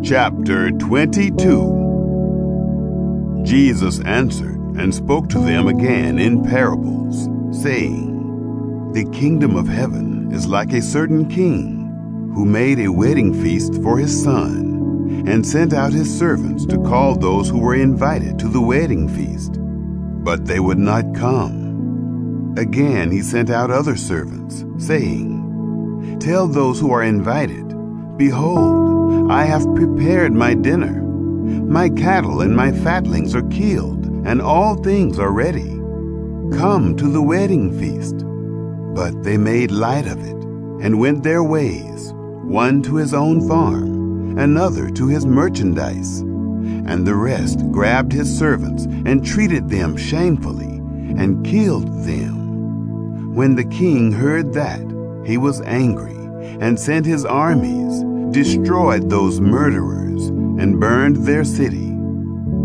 Chapter 22. Jesus answered and spoke to them again in parables, saying, The kingdom of heaven is like a certain king who made a wedding feast for his son, and sent out his servants to call those who were invited to the wedding feast. But they would not come. Again he sent out other servants, saying, Tell those who are invited, Behold, I have prepared my dinner. My cattle and my fatlings are killed, and all things are ready. Come to the wedding feast. But they made light of it, and went their ways, one to his own farm, another to his merchandise. And the rest grabbed his servants and treated them shamefully, and killed them. When the king heard that, he was angry, and sent his armies, destroyed those murderers, and burned their city.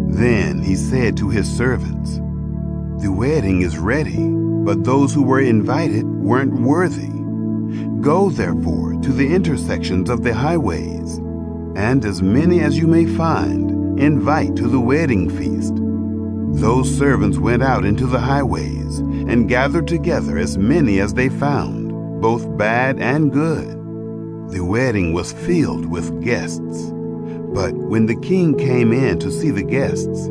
Then he said to his servants, The wedding is ready, but those who were invited weren't worthy. Go therefore to the intersections of the highways, and as many as you may find, invite to the wedding feast. Those servants went out into the highways, and gathered together as many as they found, both bad and good. The wedding was filled with guests. But when the king came in to see the guests,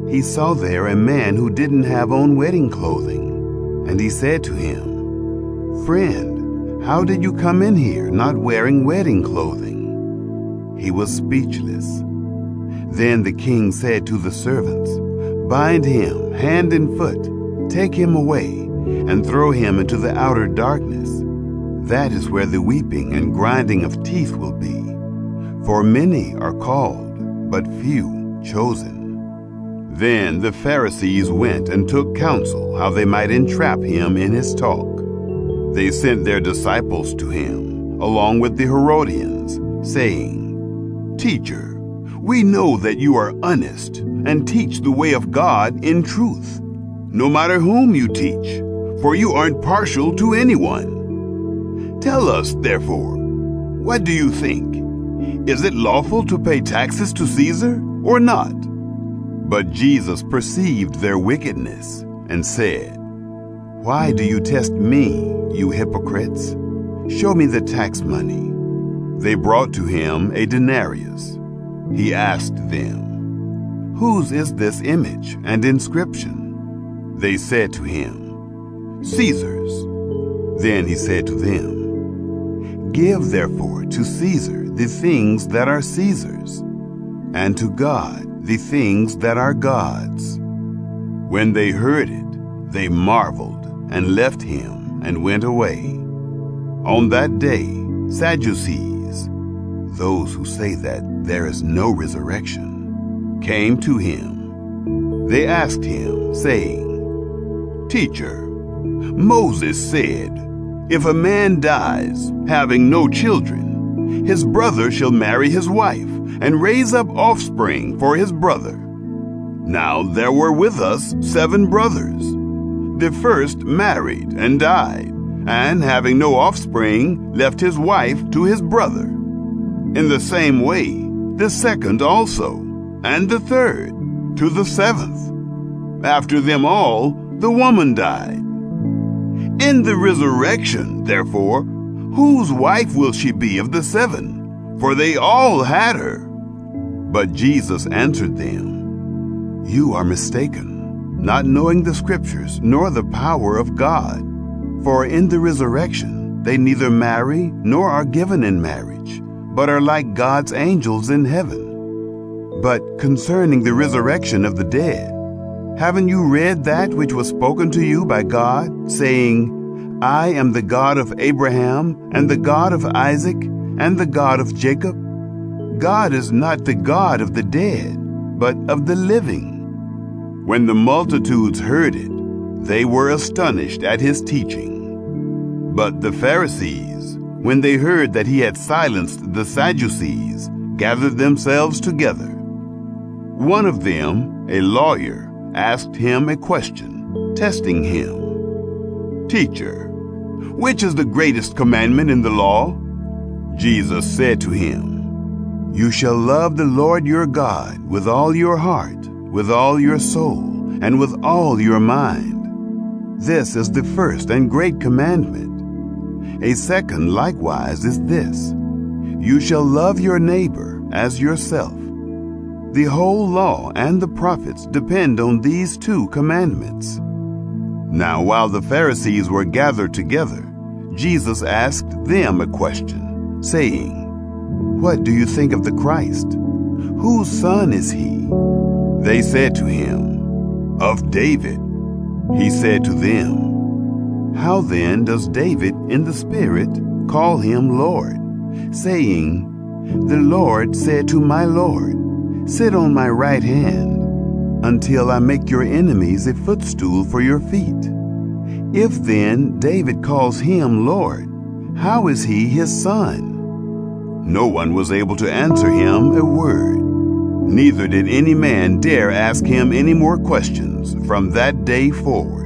he saw there a man who didn't have on wedding clothing. And he said to him, Friend, how did you come in here not wearing wedding clothing? He was speechless. Then the king said to the servants, Bind him hand and foot, take him away, and throw him into the outer darkness. That is where the weeping and grinding of teeth will be. For many are called, but few chosen. Then the Pharisees went and took counsel how they might entrap him in his talk. They sent their disciples to him, along with the Herodians, saying, Teacher, we know that you are honest and teach the way of God in truth, no matter whom you teach, for you aren't partial to anyone. Tell us, therefore, what do you think? Is it lawful to pay taxes to Caesar or not? But Jesus perceived their wickedness and said, Why do you test me, you hypocrites? Show me the tax money. They brought to him a denarius. He asked them, Whose is this image and inscription? They said to him, Caesar's. Then he said to them, Give therefore to Caesar the things that are Caesar's, and to God the things that are God's. When they heard it, they marveled and left him and went away. On that day, Sadducees, those who say that there is no resurrection, came to him. They asked him, saying, Teacher, Moses said, If a man dies, having no children, his brother shall marry his wife, and raise up offspring for his brother. Now there were with us 7 brothers. The first married and died, and having no offspring, left his wife to his brother. In the same way, the second also, and the third, to the 7th. After them all, the woman died. In the resurrection, therefore, whose wife will she be of the 7? For they all had her. But Jesus answered them, You are mistaken, not knowing the Scriptures nor the power of God. For in the resurrection they neither marry nor are given in marriage, but are like God's angels in heaven. But concerning the resurrection of the dead, haven't you read that which was spoken to you by God, saying, I am the God of Abraham, and the God of Isaac, and the God of Jacob? God is not the God of the dead, but of the living. When the multitudes heard it, they were astonished at his teaching. But the Pharisees, when they heard that he had silenced the Sadducees, gathered themselves together. One of them, a lawyer, asked him a question, testing him. Teacher, which is the greatest commandment in the law? Jesus said to him, You shall love the Lord your God with all your heart, with all your soul, and with all your mind. This is the first and great commandment. A second likewise is this: you shall love your neighbor as yourself. The whole law and the prophets depend on these two commandments. Now, while the Pharisees were gathered together, Jesus asked them a question, saying, "What do you think of the Christ? Whose son is he?" They said to him, "Of David." He said to them, "How then does David in the Spirit call him Lord, saying, 'The Lord said to my Lord, sit on my right hand, until I make your enemies a footstool for your feet?' If then David calls him Lord, how is he his son?" No one was able to answer him a word. Neither did any man dare ask him any more questions from that day forward.